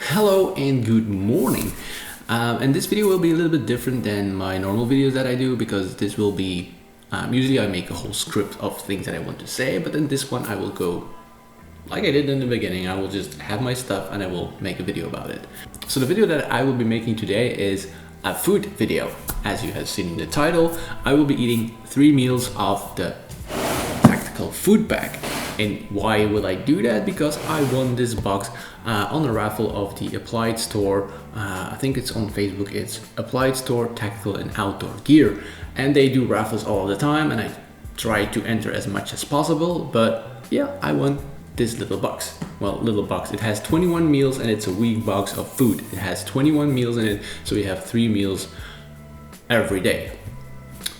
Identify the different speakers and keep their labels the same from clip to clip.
Speaker 1: Hello and good morning. And this video will be a little bit different than my normal videos that I do, because this will be usually I make a whole script of things that I want to say, but then this one I will go like I did in the beginning. I will just have my stuff and I will make a video about it. So the video that I will be making today is a food video. As you have seen in the title, I will be eating 3 meals of the Tactical Foodpack. And why will I do that? Because I won this box on a raffle of the Applied Store. I think it's on Facebook. It's Applied Store Tactical and Outdoor Gear, and they do raffles all the time, and I try to enter as much as possible. But yeah, I won this little box. Well, little box. It has 21 meals and it's a week box of food. It has 21 meals in it, so we have 3 meals every day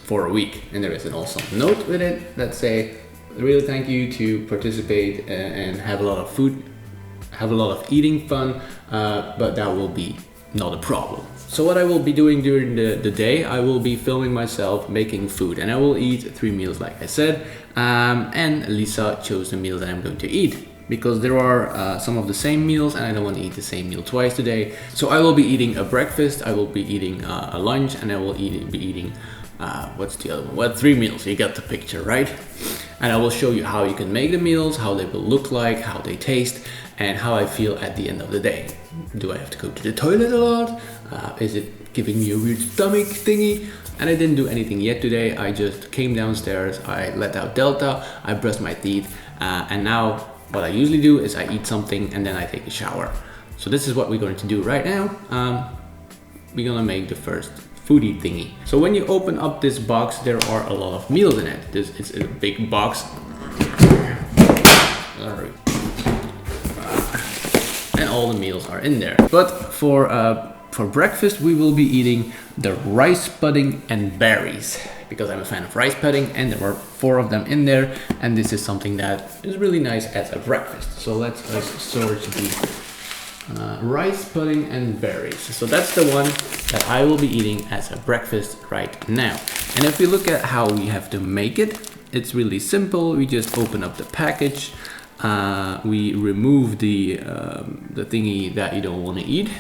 Speaker 1: for a week. And there is an awesome note with it that say, really thank you to participate and have a lot of food, have a lot of eating fun, but that will be not a problem. So what I will be doing during the day, I will be filming myself making food, and I will eat 3 meals like I said, and Lisa chose the meal that I'm going to eat, because there are some of the same meals and I don't want to eat the same meal twice today. So I will be eating a breakfast, I will be eating a lunch, and I will be eating what's the other one? Well, 3 meals, you got the picture, right? And I will show you how you can make the meals, how they will look like, how they taste, and how I feel at the end of the day. Do I have to go to the toilet a lot? Is it giving me a weird stomach thingy? And I didn't do anything yet today. I just came downstairs, I let out Delta, I brushed my teeth, and now what I usually do is I eat something and then I take a shower. So this is what we're going to do right now. We're gonna make the first foodie thingy. So when you open up this box, there are a lot of meals in it. It's a big box. Sorry. And all the meals are in there. But for breakfast, we will be eating the rice pudding and berries, because I'm a fan of rice pudding, and there were 4 of them in there, and this is something that is really nice as a breakfast. So let's search the rice pudding and berries. So that's the one that I will be eating as a breakfast right now. And if we look at how we have to make it, it's really simple. We just open up the package, we remove the thingy that you don't want to eat,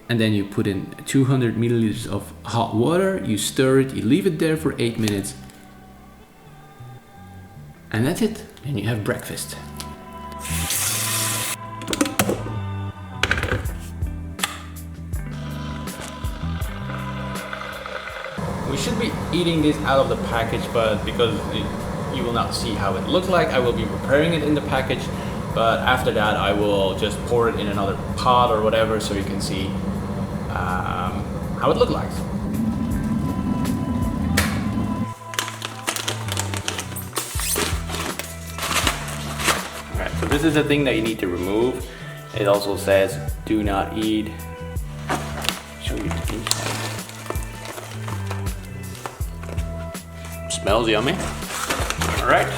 Speaker 1: and then you put in 200 milliliters of hot water, you stir it, you leave it there for 8 minutes, and that's it, and you have breakfast. We should be eating this out of the package, but because you will not see how it looks like, I will be preparing it in the package. But after that, I will just pour it in another pot or whatever, so you can see how it looks like. Alright, so this is the thing that you need to remove. It also says, do not eat. Show you the inside. Smells yummy. All right.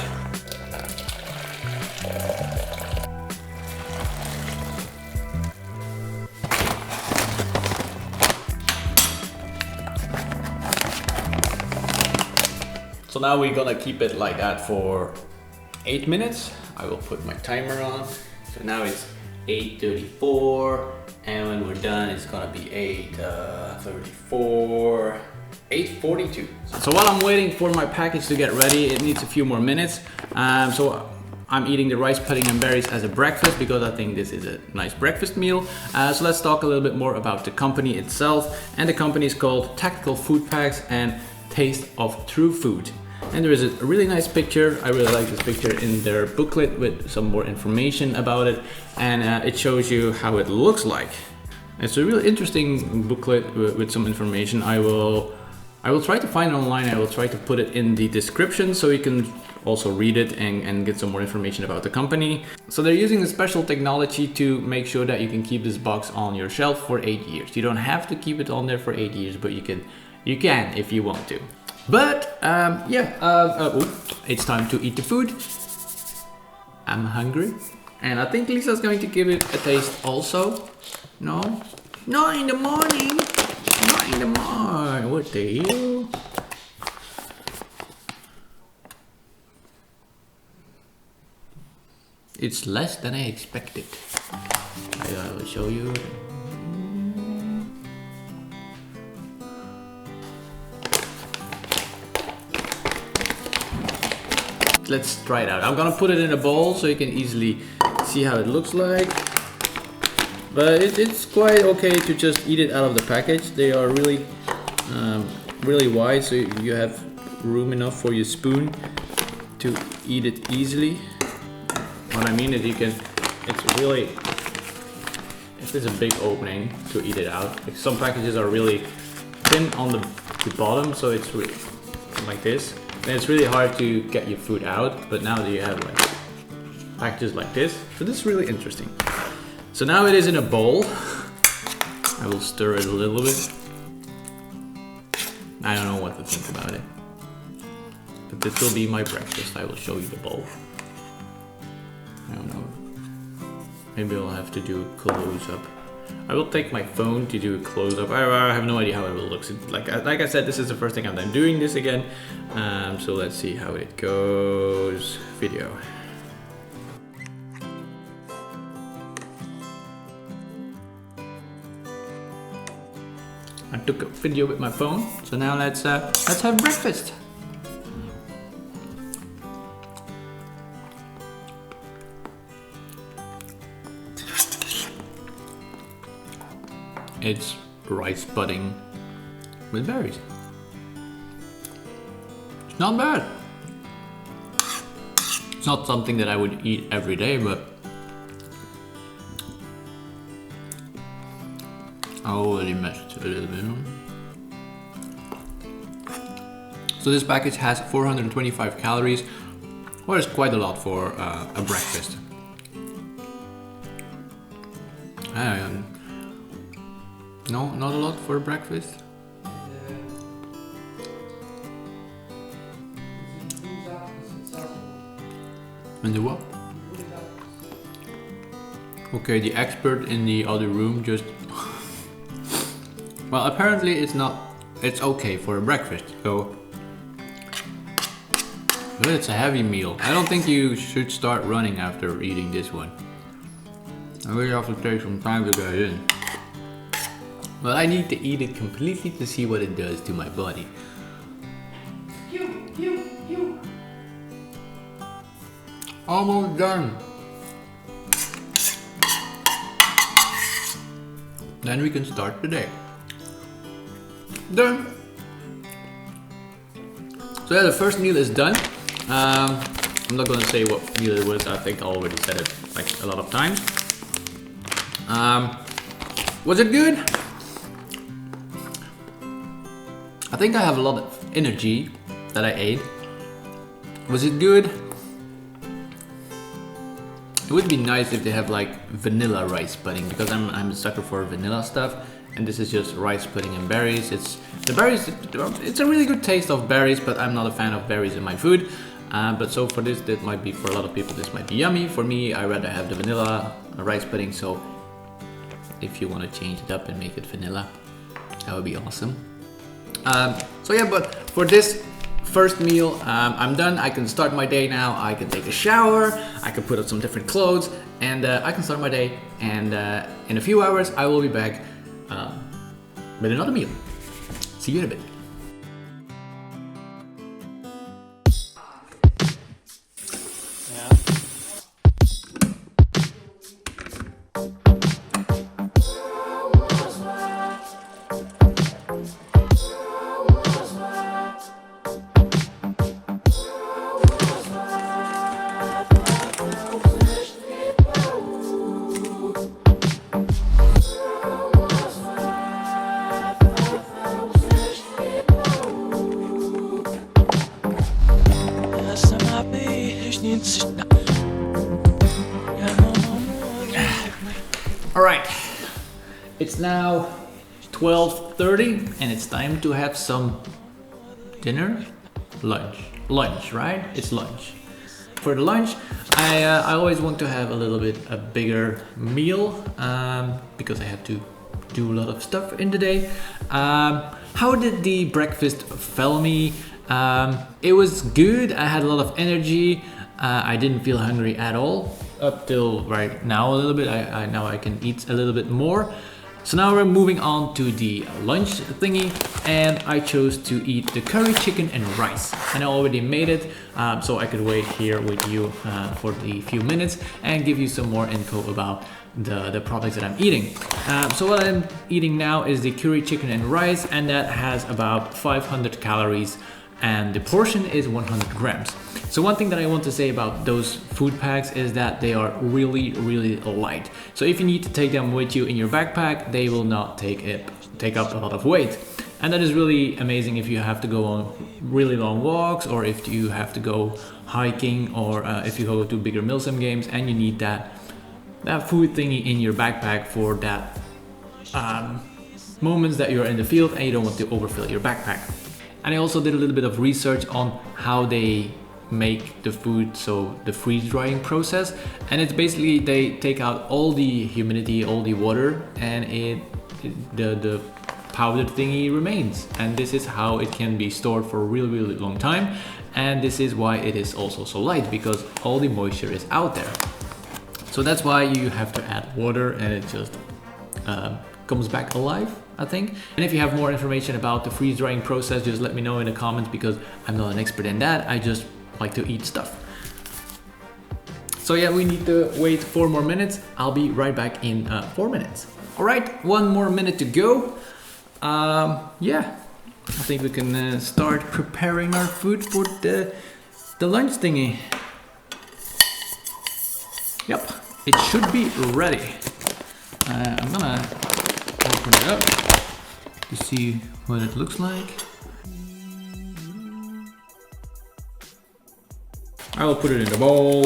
Speaker 1: So now we're gonna keep it like that for 8 minutes. I will put my timer on. So now it's 8:34, and when we're done, it's gonna be 8:34. 8:42. So while I'm waiting for my package to get ready, it needs a few more minutes. So I'm eating the rice pudding and berries as a breakfast, because I think this is a nice breakfast meal. So let's talk a little bit more about the company itself. And the company is called Tactical Foodpacks and Taste of True Food. And there is a really nice picture. I really like this picture in their booklet with some more information about it. And it shows you how it looks like. It's a really interesting booklet with some information. I will try to find it online. I will try to put it in the description so you can also read it and get some more information about the company. So they're using a special technology to make sure that you can keep this box on your shelf for 8 years. You don't have to keep it on there for 8 years, but you can if you want to. But it's time to eat the food. I'm hungry, and I think Lisa's going to give it a taste also. No, not in the morning. Not in the morning. What the hell? It's less than I expected. I will show you. Let's try it out. I'm gonna put it in a bowl so you can easily see how it looks like. But it's quite okay to just eat it out of the package. They are really, really wide, so you have room enough for your spoon to eat it easily. What I mean is there's a big opening to eat it out. Like some packages are really thin on the bottom, so it's really like this. And it's really hard to get your food out, but now that you have like packages like this, so this is really interesting. So now it is in a bowl. I will stir it a little bit. I don't know what to think about it. But this will be my breakfast. I will show you the bowl. I don't know. Maybe I'll have to do a close-up. I will take my phone to do a close-up. I have no idea how it will look. Like I said, this is the first thing I'm doing this again. So let's see how it goes. Video. I took a video with my phone. So now let's have breakfast. It's rice pudding with berries. It's not bad. It's not something that I would eat every day, but I already messed a little bit. So this package has 425 calories, which is quite a lot for a breakfast. No, not a lot for a breakfast. And the what? Okay, the expert in the other room just... Well, apparently it's okay for a breakfast, so... But it's a heavy meal. I don't think you should start running after eating this one. I really have to take some time to get in. But I need to eat it completely to see what it does to my body. Almost done. Then we can start the day. Done. So yeah, the first meal is done. I'm not gonna say what meal it was. I think I already said it like a lot of times. Was it good? I think I have a lot of energy that I ate. Was it good? It would be nice if they have like vanilla rice pudding, because I'm a sucker for vanilla stuff, and this is just rice pudding and berries. It's a really good taste of berries, but I'm not a fan of berries in my food. But so for this, that might be for a lot of people, this might be yummy. For me, I rather have the vanilla rice pudding. So if you want to change it up and make it vanilla, that would be awesome. So yeah, but for this first meal, I'm done. I can start my day now. I can take a shower. I can put on some different clothes, and I can start my day. And in a few hours, I will be back with another meal. See you in a bit. Alright, it's now 12:30 and it's time to have some dinner? Lunch, right? It's lunch. For the lunch, I always want to have a bigger meal because I have to do a lot of stuff in the day. How did the breakfast feel me? It was good. I had a lot of energy. I didn't feel hungry at all. up till right now a little bit. Now I can eat a little bit more. So now we're moving on to the lunch thingy, and I chose to eat the curry chicken and rice. And I already made it, so I could wait here with you for the few minutes and give you some more info about the products that I'm eating. So what I'm eating now is the curry chicken and rice, and that has about 500 calories, and the portion is 100 grams. So one thing that I want to say about those food packs is that they are really, really light. So if you need to take them with you in your backpack, they will not take up a lot of weight. And that is really amazing if you have to go on really long walks, or if you have to go hiking, or if you go to bigger Milsim games and you need that food thingy in your backpack for that moments that you're in the field and you don't want to overfill your backpack. And I also did a little bit of research on how they make the food, so the freeze drying process, and it's basically they take out all the humidity, all the water, and the powdered thingy remains, and this is how it can be stored for a really, really long time. And this is why it is also so light, because all the moisture is out there. So that's why you have to add water, and it just comes back alive, I think. And if you have more information about the freeze drying process, just let me know in the comments, because I'm not an expert in that. I just like to eat stuff. So yeah, we need to wait 4 more minutes. I'll be right back in 4 minutes. All right, 1 more minute to go. Yeah, I think we can start preparing our food for the lunch thingy. Yep, it should be ready. I'm gonna open it up to see what it looks like. I will put it in the bowl.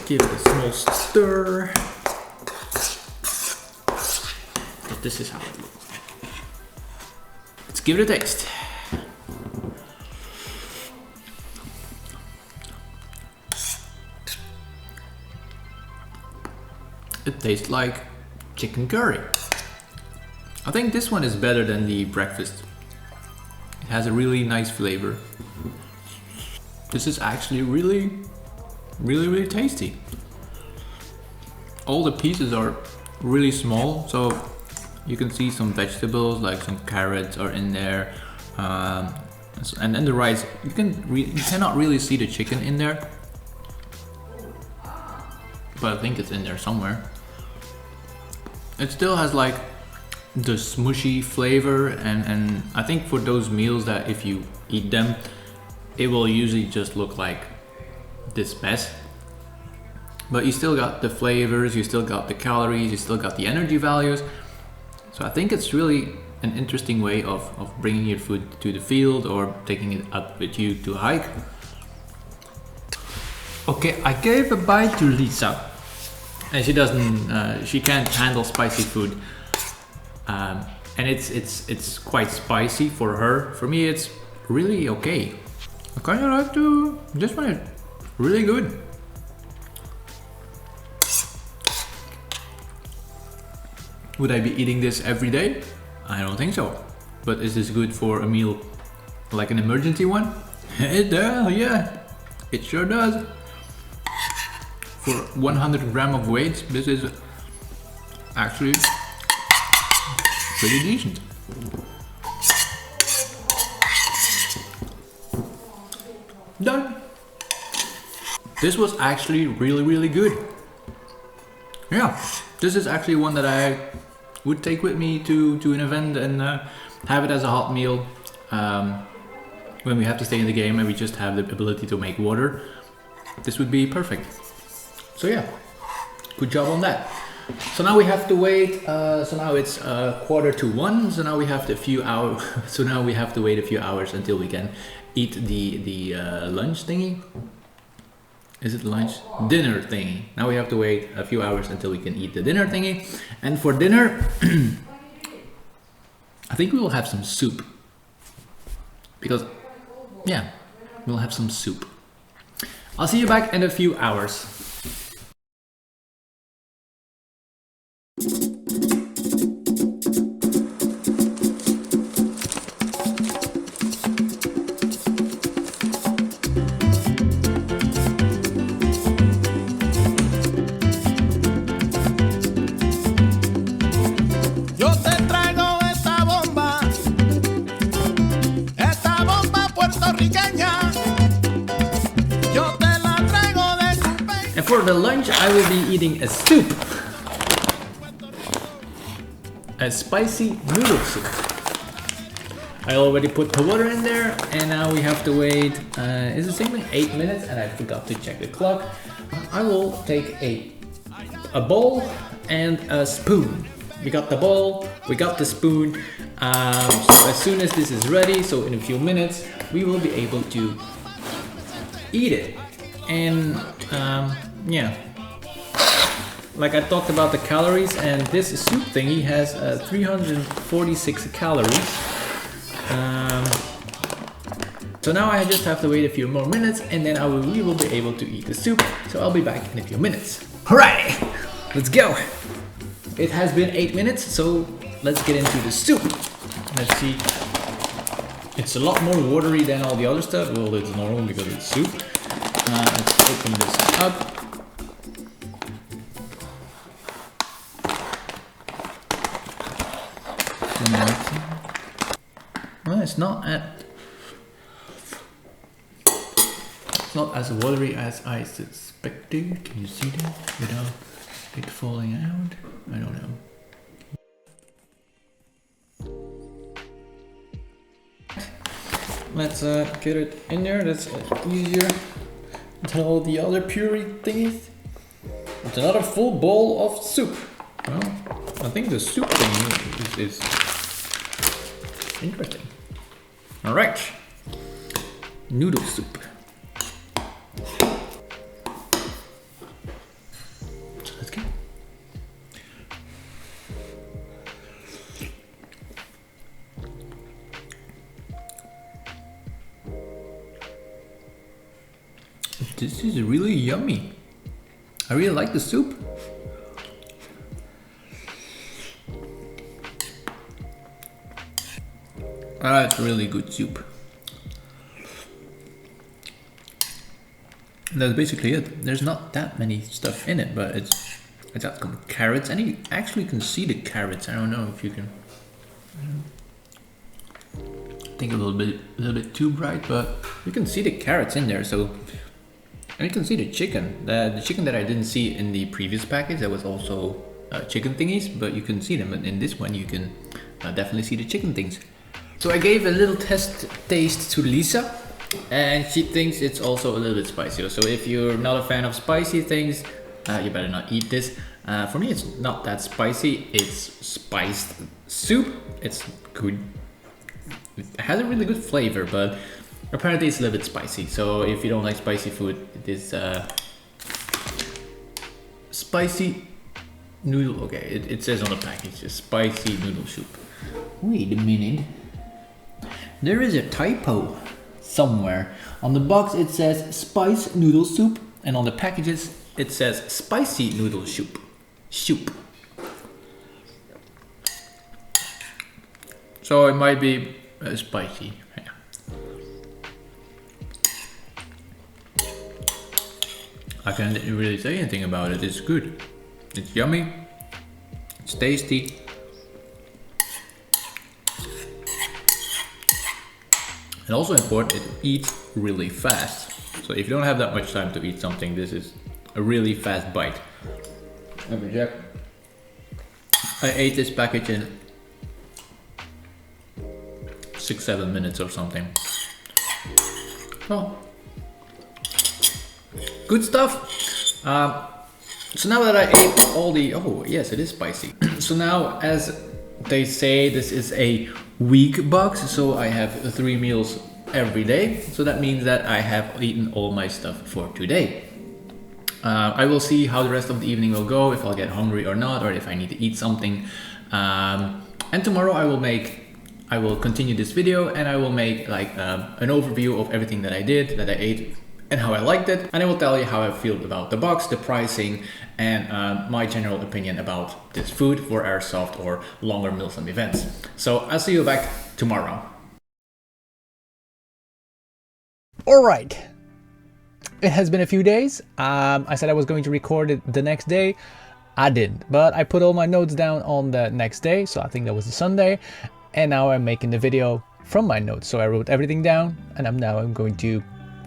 Speaker 1: Give it a small stir. But this is how it looks. Let's give it a taste. It tastes like chicken curry. I think this one is better than the breakfast. It has a really nice flavor. This is actually really, really, really tasty. All the pieces are really small, so you can see some vegetables, like some carrots are in there, and then the rice. You cannot really see the chicken in there, but I think it's in there somewhere. It still has like the smushy flavor, and I think for those meals that if you eat them, it will usually just look like this mess. But you still got the flavors, you still got the calories, you still got the energy values. So I think it's really an interesting way of bringing your food to the field or taking it up with you to hike. Okay, I gave a bite to Lisa, and she can't handle spicy food, and it's quite spicy for her. For me, it's really okay. I kind of like this one is really good. Would I be eating this every day? I don't think so. But is this good for a meal, like an emergency one? It does, yeah, it sure does. For 100 grams of weight, this is actually pretty decent. Done. This was actually really, really good. Yeah, this is actually one that I would take with me to an event and have it as a hot meal when we have to stay in the game and we just have the ability to make water. This would be perfect. So yeah, good job on that. So now we have to wait. So now it's 1:45. So now we have a few hours. So now we have to wait a few hours until we can eat the lunch thingy. Is it lunch? Dinner thingy. Now we have to wait a few hours until we can eat the dinner thingy. And for dinner, I think we will have some soup. Because, yeah, we'll have some soup. I'll see you back in a few hours. For the lunch, I will be eating a soup. A spicy noodle soup. I already put the water in there, and now we have to wait, is it saying 8 minutes? And I forgot to check the clock. I will take a bowl and a spoon. We got the bowl, we got the spoon. So as soon as this is ready, so in a few minutes, we will be able to eat it. And yeah, like I talked about the calories, and this soup thingy has 346 calories. So now I just have to wait a few more minutes, and then we will be able to eat the soup. So I'll be back in a few minutes. Alright, let's go. It has been 8 minutes, so let's get into the soup. Let's see. It's a lot more watery than all the other stuff. Well, it's normal because it's soup. Let's open this up. Well, it's not as watery as I suspected. Can you see that without it falling out? I don't know. Let's get it in there. That's easier than all the other puree thingies. It's another full bowl of soup. Well, I think the soup thing is interesting. All right, noodle soup. Let's go. This is really yummy. I really like the soup. That's really good soup. That's basically it. There's not that many stuff in it, but it's got some carrots, and you actually can see the carrots. I don't know if you can. I think a little bit too bright, but you can see the carrots in there. So, and you can see the chicken. The chicken that I didn't see in the previous package, that was also chicken thingies, but you can see them. And in this one, you can definitely see the chicken things. So I gave a little taste to Lisa, and she thinks it's also a little bit spicy. So if you're not a fan of spicy things, you better not eat this. For me, it's not that spicy. It's spiced soup. It's good. It has a really good flavor, but apparently it's a little bit spicy. So if you don't like spicy food, it is spicy noodle. Okay, it says on the package, it's spicy noodle soup. Wait a minute. There is a typo somewhere. On the box it says spice noodle soup, and on the packages it says spicy noodle soup. So it might be spicy. Yeah. I can't really say anything about it. It's good. It's yummy. It's tasty. And also important, it eats really fast. So if you don't have that much time to eat something, this is a really fast bite. Let me check. I ate this package in 6-7 minutes or something. Oh, good stuff. So now that I ate all the, oh yes, it is spicy. So now, as they say, this is a week box, so I have 3 meals every day. So that means that I have eaten all my stuff for today. I will see how the rest of the evening will go, if I'll get hungry or not, or if I need to eat something. And tomorrow I will continue this video, and I will make like an overview of everything that I did, that I ate, and how I liked it. And I will tell you how I feel about the box, the pricing, and my general opinion about this food for Airsoft or longer Milsim events. So I'll see you back tomorrow.
Speaker 2: All right. It has been a few days. I said I was going to record it the next day. I didn't, but I put all my notes down on the next day. So I think that was a Sunday. And now I'm making the video from my notes. So I wrote everything down, and I'm going to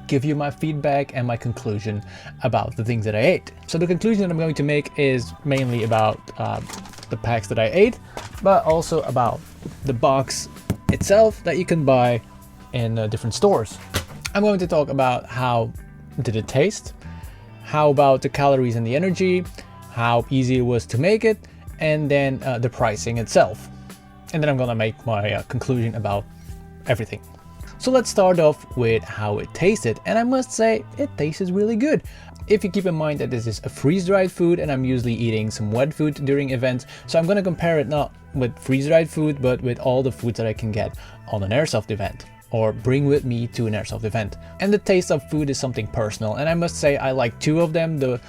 Speaker 2: give you my feedback and my conclusion about the things that I ate. So the conclusion that I'm going to make is mainly about the packs that I ate, but also about the box itself that you can buy in different stores. I'm going to talk about how did it taste, how about the calories and the energy, how easy it was to make it, and then the pricing itself. And then I'm gonna make my conclusion about everything. So let's start off with how it tasted, and I must say it tasted really good. If you keep in mind that this is a freeze-dried food and I'm usually eating some wet food during events, so I'm gonna compare it not with freeze-dried food but with all the foods that I can get on an Airsoft event or bring with me to an Airsoft event. And the taste of food is something personal, and I must say I like two of them. The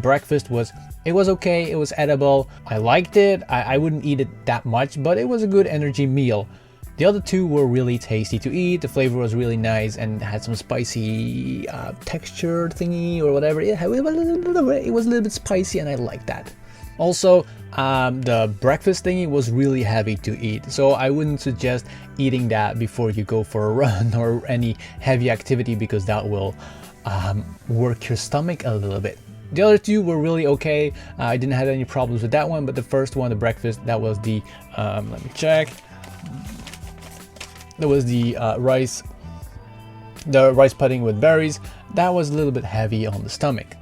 Speaker 2: breakfast was okay, it was edible, I liked it. I wouldn't eat it that much, but it was a good energy meal. The other two were really tasty to eat, the flavor was really nice and had some spicy texture thingy or whatever. It was a little bit spicy and I liked that. Also, the breakfast thingy was really heavy to eat, so I wouldn't suggest eating that before you go for a run or any heavy activity, because that will work your stomach a little bit. The other two were really okay. I didn't have any problems with that one, but the first one, the breakfast, that was the let me check. That was the rice pudding with berries. That was a little bit heavy on the stomach.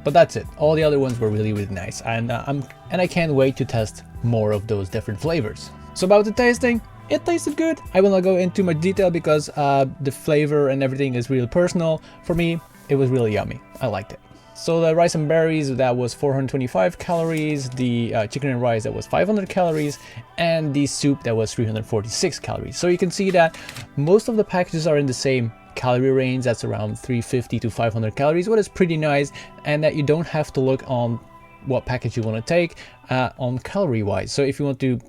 Speaker 2: But that's it. All the other ones were really nice, and I can't wait to test more of those different flavors. So about the tasting, it tasted good. I will not go into much detail because the flavor and everything is really personal. For me, it was really yummy. I liked it. So the rice and berries, that was 425 calories, the chicken and rice, that was 500 calories, and the soup, that was 346 calories. So you can see that most of the packages are in the same calorie range. That's around 350 to 500 calories, what is pretty nice, and that you don't have to look on what package you want to take on calorie wise. So if you want to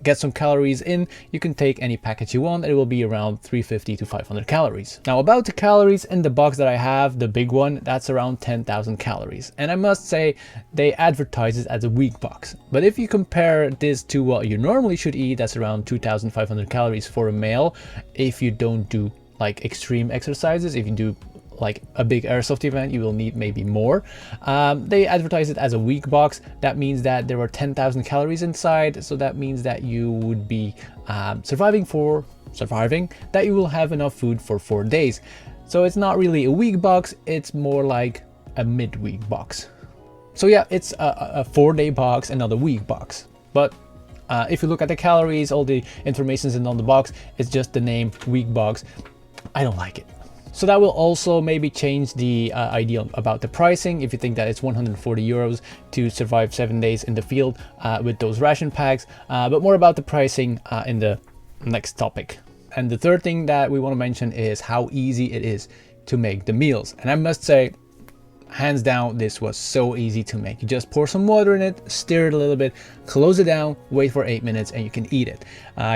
Speaker 2: get some calories in, you can take any package you want, and it will be around 350 to 500 calories. Now about the calories in the box that I have, the big one, that's around 10,000 calories. And I must say, they advertise it as a week box. But if you compare this to what you normally should eat, that's around 2,500 calories for a male. If you don't do like extreme exercises, if you do like a big Airsoft event, you will need maybe more. They advertise it as a week box. That means that there are 10,000 calories inside, so that means that you would be surviving, that you will have enough food for 4 days. So it's not really a week box, it's more like a midweek box. So yeah, it's a 4-day box and not a week box. But if you look at the calories, all the information is on the box, it's just the name week box. I don't like it. So that will also maybe change the idea about the pricing. If you think that it's 140 euros to survive 7 days in the field with those ration packs, but more about the pricing in the next topic. And the third thing that we want to mention is how easy it is to make the meals. And I must say, hands down, this was so easy to make. You just pour some water in it, stir it a little bit, close it down, wait for 8 minutes, and you can eat it.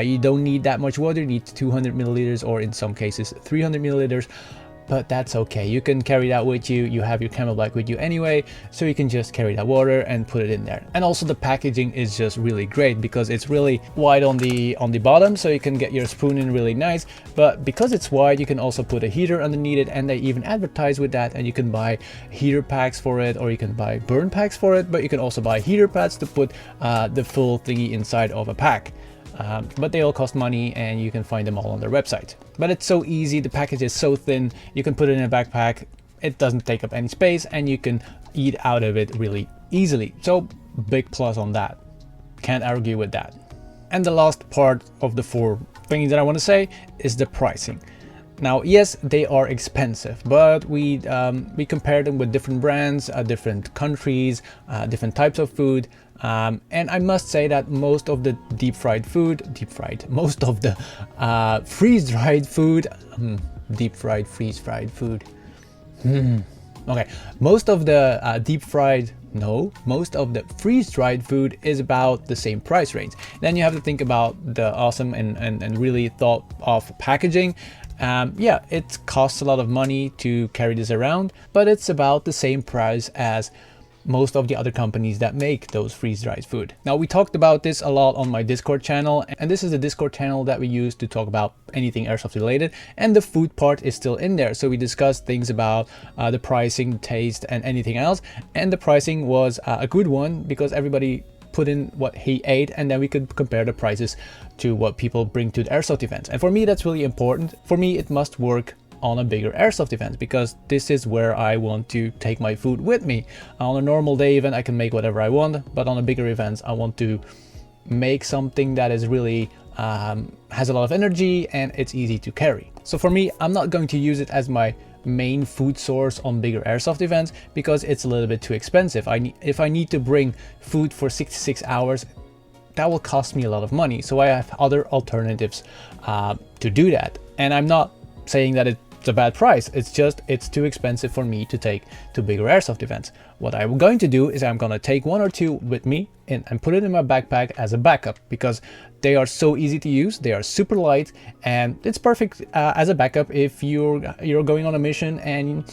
Speaker 2: You don't need that much water, you need 200 milliliters or in some cases 300 milliliters. But that's okay, you can carry that with you. You have your camelback with you anyway, so you can just carry that water and put it in there. And also the packaging is just really great because it's really wide on the bottom, so you can get your spoon in really nice. But because it's wide, you can also put a heater underneath it, and they even advertise with that, and you can buy heater packs for it, or you can buy burn packs for it, but you can also buy heater pads to put the full thingy inside of a pack. But they all cost money, and you can find them all on their website. But it's so easy, the package is so thin, you can put it in a backpack, it doesn't take up any space, and you can eat out of it really easily. So big plus on that, can't argue with that. And the last part of the 4 things that I want to say is the pricing. Now, yes, they are expensive, but we compare them with different brands, different countries, different types of food. And I must say that most of the most of the freeze-dried food, freeze-fried food. Okay, most of the most of the freeze-dried food is about the same price range. Then you have to think about the awesome and really thought of packaging. Yeah, it costs a lot of money to carry this around, but it's about the same price as most of the other companies that make those freeze-dried food. Now, we talked about this a lot on my Discord channel, and this is the Discord channel that we use to talk about anything airsoft related, and the food part is still in there. So we discussed things about the pricing, taste, and anything else, and the pricing was a good one because everybody put in what he ate, and then we could compare the prices to what people bring to the airsoft events. And for me, that's really important. For me, it must work on a bigger airsoft event because this is where I want to take my food with me. On a normal day event, I can make whatever I want, but on a bigger events, I want to make something that is really has a lot of energy and it's easy to carry. So for me, I'm not going to use it as my main food source on bigger airsoft events because it's a little bit too expensive. If I need to bring food for 66 hours, that will cost me a lot of money. So I have other alternatives to do that. And I'm not saying that it's a bad price, it's just it's too expensive for me to take to bigger airsoft events. What I'm going to do is I'm going to take 1 or 2 with me and put it in my backpack as a backup because they are so easy to use, they are super light, and it's perfect as a backup if you're going on a mission and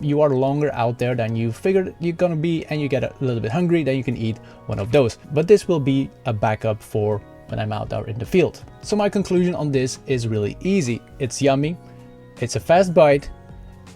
Speaker 2: you are longer out there than you figured you're gonna be and you get a little bit hungry, then you can eat one of those. But this will be a backup for when I'm out there in the field. So my conclusion on this is really easy. It's yummy, it's a fast bite,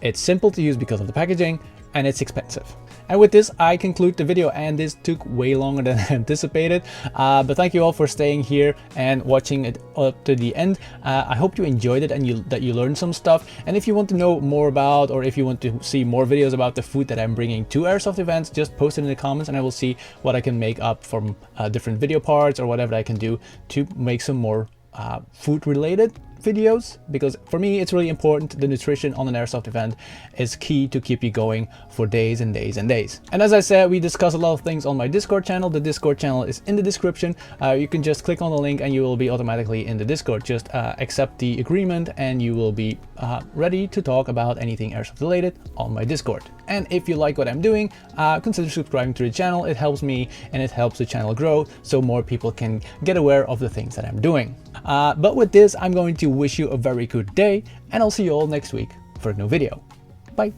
Speaker 2: it's simple to use because of the packaging, and it's expensive. And with this, I conclude the video, and this took way longer than anticipated. But thank you all for staying here and watching it up to the end. I hope you enjoyed it and that you learned some stuff. And if you want to know more about, or if you want to see more videos about the food that I'm bringing to airsoft events, just post it in the comments and I will see what I can make up from different video parts or whatever I can do to make some more food related videos, because for me it's really important. The nutrition on an airsoft event is key to keep you going for days and days and days. And as I said, we discuss a lot of things on my Discord channel. The Discord channel is in the description. You can just click on the link and you will be automatically in the Discord. Just accept the agreement and you will be ready to talk about anything airsoft related on my Discord. And if you like what I'm doing, consider subscribing to the channel. It helps me and it helps the channel grow so more people can get aware of the things that I'm doing. But with this, I'm going to wish you a very good day, and I'll see you all next week for a new video. Bye.